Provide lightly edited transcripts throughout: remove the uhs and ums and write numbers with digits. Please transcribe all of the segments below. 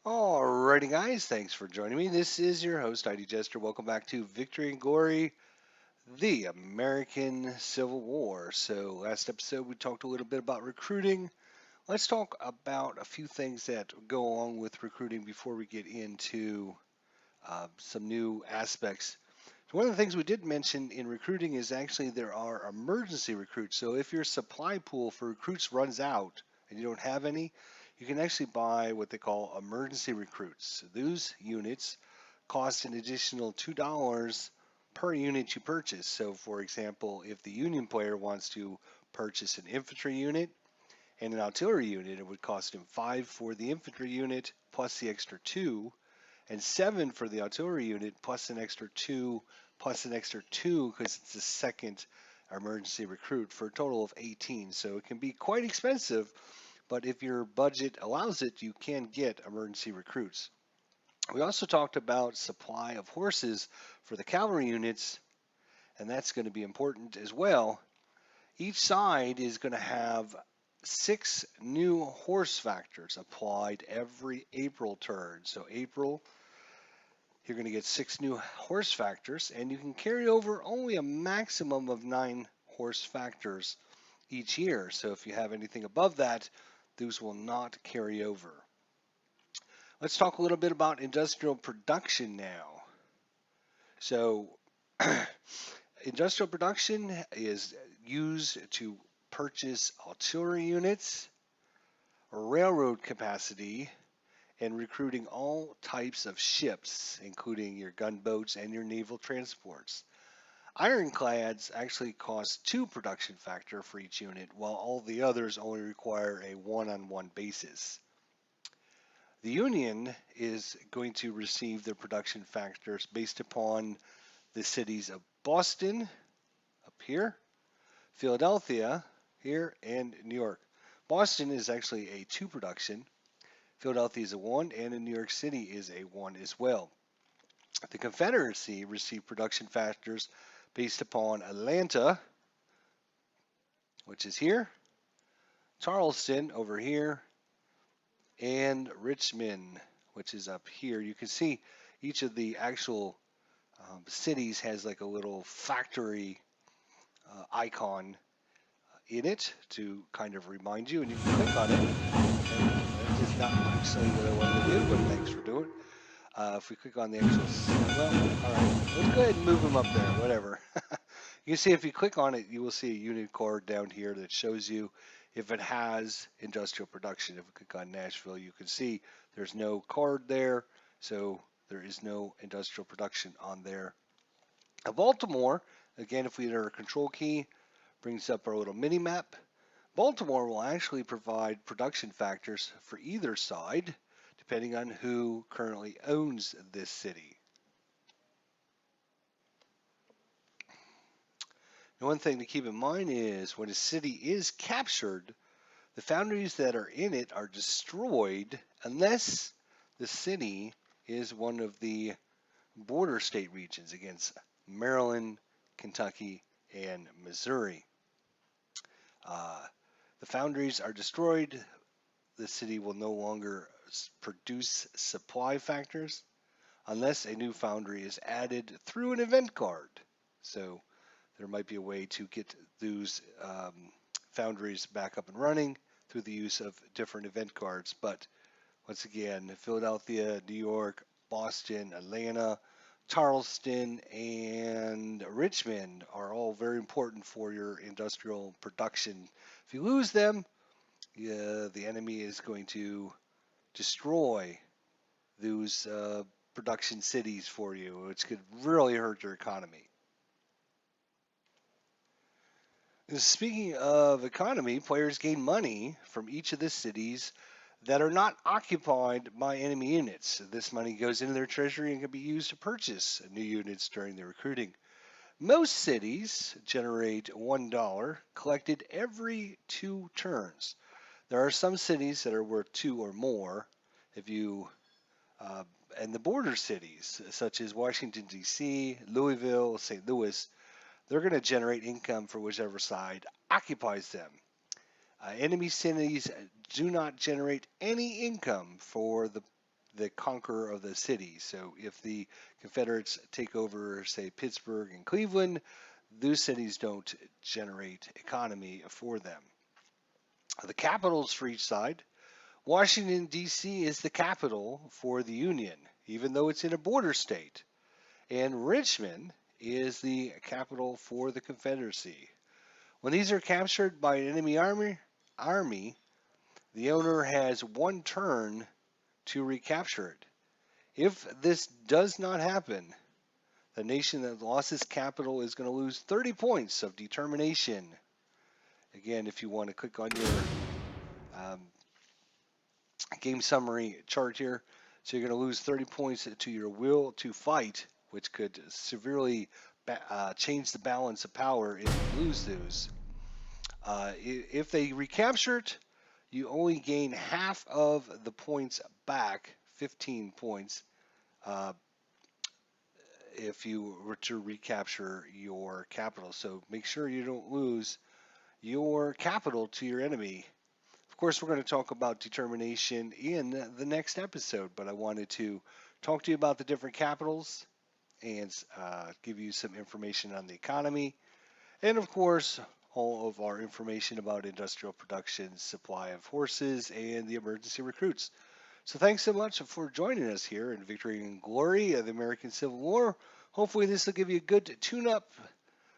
Alrighty, guys, thanks for joining me. This is your host, ID Jester. Welcome back to Victory and Glory, the American Civil War. So, last episode we talked a little bit about recruiting. Let's talk about a few things that go along with recruiting before we get into some new aspects. So, one of the things we did mention in recruiting is actually there are emergency recruits. So, if your supply pool for recruits runs out and you don't have any, you can actually buy what they call emergency recruits. Those units cost an additional $2 per unit you purchase. So, for example, if the Union player wants to purchase an infantry unit and an artillery unit, it would cost him 5 for the infantry unit plus the extra 2, and 7 for the artillery unit plus an extra 2 plus an extra 2 because it's the second emergency recruit for a total of 18. So it can be quite expensive, but if your budget allows it, you can get emergency recruits. We also talked about supply of horses for the cavalry units, and that's going to be important as well. Each side is going to have 6 new horse factors applied every April turn. So April, you're going to get 6 new horse factors, and you can carry over only a maximum of 9 horse factors each year. So if you have anything above that, those will not carry over. Let's talk a little bit about industrial production now. So industrial production is used to purchase artillery units, railroad capacity, and recruiting all types of ships, including your gunboats and your naval transports. Ironclads actually cost 2 production factor for each unit, while all the others only require a one-on-one basis. The Union is going to receive their production factors based upon the cities of Boston, up here, Philadelphia, here, and New York. Boston is actually a 2 production, Philadelphia is a 1, and in New York City is a 1 as well. The Confederacy received production factors based upon Atlanta, which is here, Charleston over here, and Richmond, which is up here. You can see each of the actual cities has like a little factory icon in it to kind of remind you, and you can click on it. And that is not actually what I wanted to do, but thanks for doing it. If we click on the actual, well, all right, let's go ahead and move them up there, whatever. You can see if you click on it, you will see a unit card down here that shows you if it has industrial production. If we click on Nashville, you can see there's no card there, so there is no industrial production on there. Baltimore, again, if we enter a control key, brings up our little mini map. Baltimore will actually provide production factors for either side, depending on who currently owns this city. And one thing to keep in mind is when a city is captured, the foundries that are in it are destroyed unless the city is one of the border state regions against Maryland, Kentucky, and Missouri. The foundries are destroyed. The city will no longer produce supply factors unless a new foundry is added through an event card. So there might be a way to get those foundries back up and running through the use of different event cards. But once again, Philadelphia, New York, Boston, Atlanta, Charleston, and Richmond are all very important for your industrial production. If you lose them, the enemy is going to destroy those production cities for you, which could really hurt your economy. And speaking of economy, players gain money from each of the cities that are not occupied by enemy units. This money goes into their treasury and can be used to purchase new units during the recruiting. Most cities generate $1 collected every 2 turns. There are some cities that are worth 2 or more. If you and the border cities such as Washington D.C., Louisville, St. Louis, they're going to generate income for whichever side occupies them. Enemy cities do not generate any income for the conqueror of the city. So if the Confederates take over, say, Pittsburgh and Cleveland, those cities don't generate economy for them. The capitals for each side. Washington, D.C. is the capital for the Union, even though it's in a border state. And Richmond is the capital for the Confederacy. When these are captured by an enemy army, the owner has one turn to recapture it. If this does not happen, the nation that lost its capital is going to lose 30 points of determination. Again, if you want to click on your um, game summary chart here, so you're going to lose 30 points to your will to fight, which could severely change the balance of power if you lose those. If they recapture it, you only gain half of the points back, 15 points, uh, if you were to recapture your capital. So make sure you don't lose your capital to your enemy. Of course, we're going to talk about determination in the next episode, but I wanted to talk to you about the different capitals and give you some information on the economy. And of course, all of our information about industrial production, supply of horses, and the emergency recruits. So thanks so much for joining us here in Victory and Glory of the American Civil War. Hopefully this will give you a good tune-up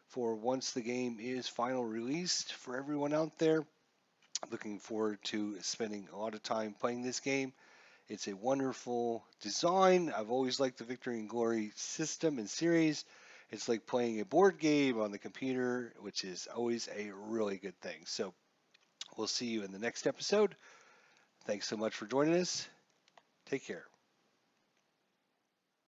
for once the game is final released for everyone out there. Looking forward to spending a lot of time playing this game. It's a wonderful design. I've always liked the Victory and Glory system and series. It's like playing a board game on the computer, which is always a really good thing. So we'll see you in the next episode. Thanks so much for joining us. Take care.